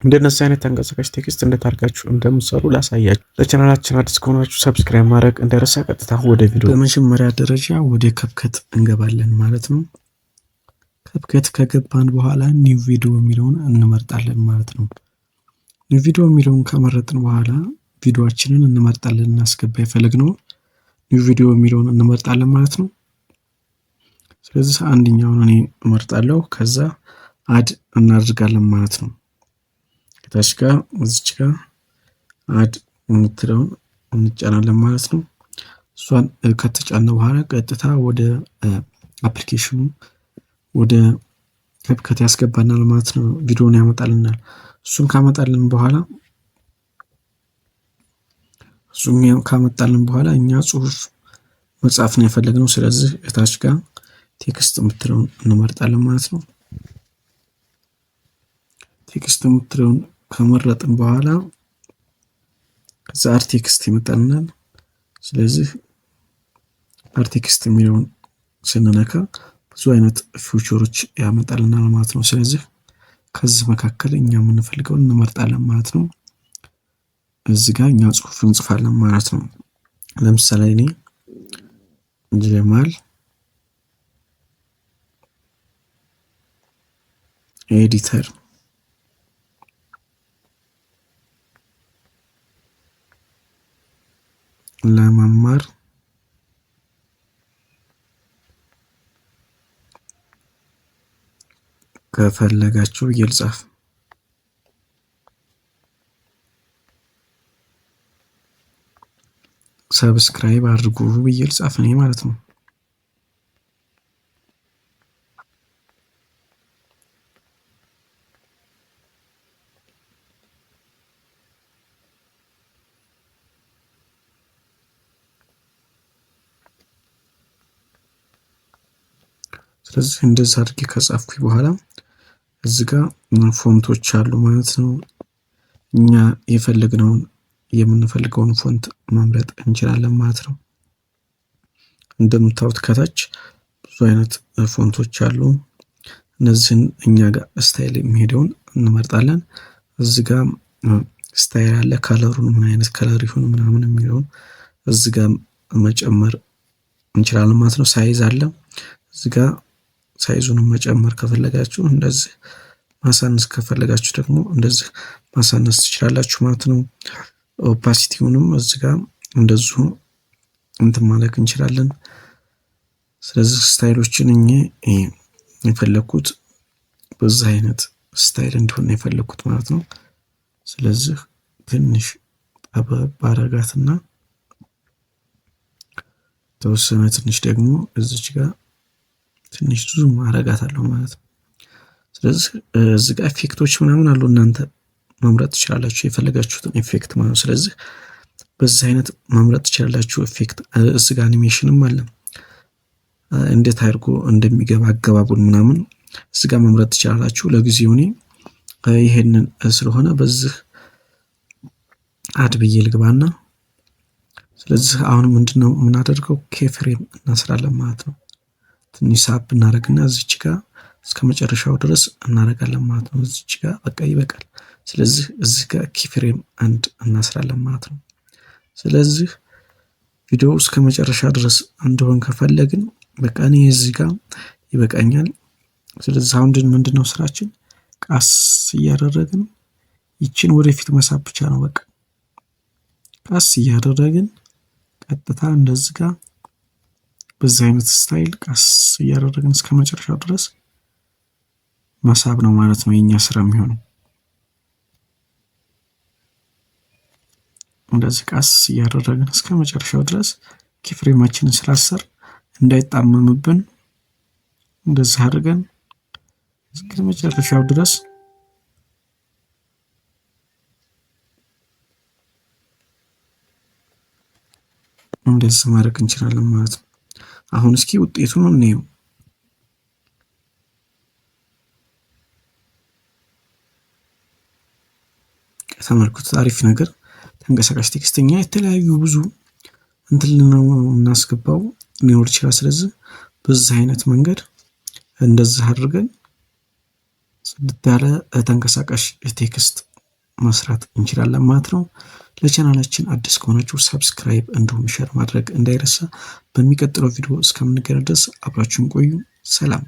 እንደነዚህ አይነት ተንቀሳቃሽ ቴክስት እንዴት አድርጋችሁ እንደምትሰሩ ላሳያችሁ። ለቻናላችን አዲስ ከሆናችሁ ሰብስክራይብ ማድረግ እንዳይረሳ። ቀጥታ ወደ ቪዲዮ። በመጀመሪያ ደረጃ ወደ ከፕከት እንገባለን ማለት ነው። ከፕከት ከገባን በኋላ ኒው ቪዲዮ የሚለውን እንመርጣለን ማለት ነው። ኒው ቪዲዮ የሚለውን ከመረጥን በኋላ ቪዲዮአችንን እንመርጣለን። እናስገባ የፈለግነው ኒው ቪዲዮ የሚለውን እንመርጣለን ማለት ነው። ስለዚህ አንደኛውን እኔ እመርጣለሁ። ከዛ አድ እናደርጋለን ማለት ነው። ከታች ጋር እዚች ጋር አድ የምትለውን እንጫናለን ማለት ነው። እሷን ከተጫነ በኋላ ቀጥታ ወደ አፕሊኬሽኑ ወደ ከፕከት ያስገባናል ማለት ነው። ቪዲዮውን ያመጣልናል። እሱን ካመጣልን በኋላ እኛ ጽሁፍ መጻፍ ነው የፈለግነው። ስለዚህ እታች ጋር ቴክስት የምትለውን እንመርጣለን ማለት ነው። ቴክስት የምትለውን ከመረጥን በኋላ ከዛ አርቴክስት ይመጣልናል። ስለዚህ አርቴክስት የሚለውን ስንነካ ብዙ አይነት ፊውቸሮች ያመጣልናል ማለት ነው። ስለዚህ ከዚህ መካከል እኛ የምንፈልገውን እንመርጣለን ማለት ነው። እዚህ ጋር እኛ ጽሁፍ እንጽፋለን ማለት ነው። ለምሳሌ እኔ ጀማል ኤዲተር ለመማር ከፈለጋችሁ ብዬ ልጻፍ። ሰብስክራይብ አድርጉ ብዬ ልጻፍ እኔ ማለት ነው። ስለዚህ እንደዛ አድርጌ ከጻፍኩኝ በኋላ እዚህ ጋር ፎንቶች አሉ ማለት ነው። እኛ የምንፈልገውን ፎንት መምረጥ እንችላለን ማለት ነው። እንደምታዩት ከታች ብዙ አይነት ፎንቶች አሉ። እነዚህን እኛ ጋር ስታይል የሚሄደውን እንመርጣለን። እዚህ ጋር ስታይል አለ። ከለሩን ምን አይነት ከለር ይሁን ምናምን የሚለውን እዚህ ጋር መጨመር እንችላለን ማለት ነው። ሳይዝ አለ። እዚህ ጋር ሳይዙንም መጨመር ከፈለጋችሁ እንደዚህ፣ ማሳነስ ከፈለጋችሁ ደግሞ እንደዚህ ማሳነስ ትችላላችሁ ማለት ነው። ኦፓሲቲውንም እዚህ ጋር እንደዚሁ እንትን ማለት እንችላለን። ስለዚህ ስታይሎችን የፈለኩት በዛ አይነት ስታይል እንዲሆን የፈለኩት ማለት ነው። ስለዚህ ትንሽ ጠበብ አረጋትና ተወሰነ ትንሽ ደግሞ እዚች ጋር ትንሽ ዙም አረጋታለሁ ማለት ነው። ስለዚህ እዚህ ጋር ኢፌክቶች ምናምን አሉ። እናንተ መምረጥ ትችላላችሁ የፈለጋችሁትን ኢፌክት ማለት ነው። ስለዚህ በዚህ አይነት መምረጥ ትችላላችሁ ኢፌክት። እዚህ ጋር አኒሜሽንም አለ። እንዴት አድርጎ እንደሚገባ አገባቡን ምናምን እዚህ ጋር መምረጥ ትችላላችሁ። ለጊዜው እኔ ይሄንን ስለሆነ በዚህ አድ ብዬ ልግባና ስለዚህ አሁን ምንድነው የምናደርገው ኬፍሬም እናስራለን ማለት ነው። ትንሽ ሳብ እናደርግና እዚች ጋር እስከ መጨረሻው ድረስ እናደርጋለን ማለት ነው። እዚች ጋር በቃ ይበቃል። ስለዚህ እዚህ ጋር ኪፍሬም አንድ እናስራለን ማለት ነው። ስለዚህ ቪዲዮ እስከ መጨረሻ ድረስ እንደሆን ከፈለግን በቃ እኔ እዚህ ጋር ይበቃኛል። ስለዚህ አሁን ምንድነው ስራችን ቃስ እያደረግን ይችን ወደፊት መሳብ ብቻ ነው። በቃ ቃስ እያደረግን ቀጥታ እንደዚህ ጋር በዚህ አይነት ስታይል ቃስ እያደረግን እስከ መጨረሻው ድረስ መሳብ ነው ማለት ነው የኛ ስራ የሚሆነው። እንደዚህ ቃስ እያደረግን እስከ መጨረሻው ድረስ ኪፍሬማችንን ስላሰር እንዳይጣመምብን እንደዚህ አድርገን እስከ መጨረሻው ድረስ እንደዚህ ማድረግ እንችላለን ማለት ነው። አሁን እስኪ ውጤቱን እንየው። ተመልከቱ። አሪፍ ነገር ተንቀሳቃሽ ቴክስተኛ የተለያዩ ብዙ እንትን ነው እናስገባው ሊኖር ይችላል። ስለዚህ በዚህ አይነት መንገድ እንደዚህ አድርገን ጽድት ያለ ተንቀሳቃሽ ቴክስት መስራት እንችላለን ማለት ነው። ለቻናላችን አዲስ ከሆናችሁ ሰብስክራይብ እንዲሁም ሼር ማድረግ እንዳይረሳ። በሚቀጥለው ቪዲዮ እስከምንገናኝ ድረስ አብራችሁን ቆዩ። ሰላም።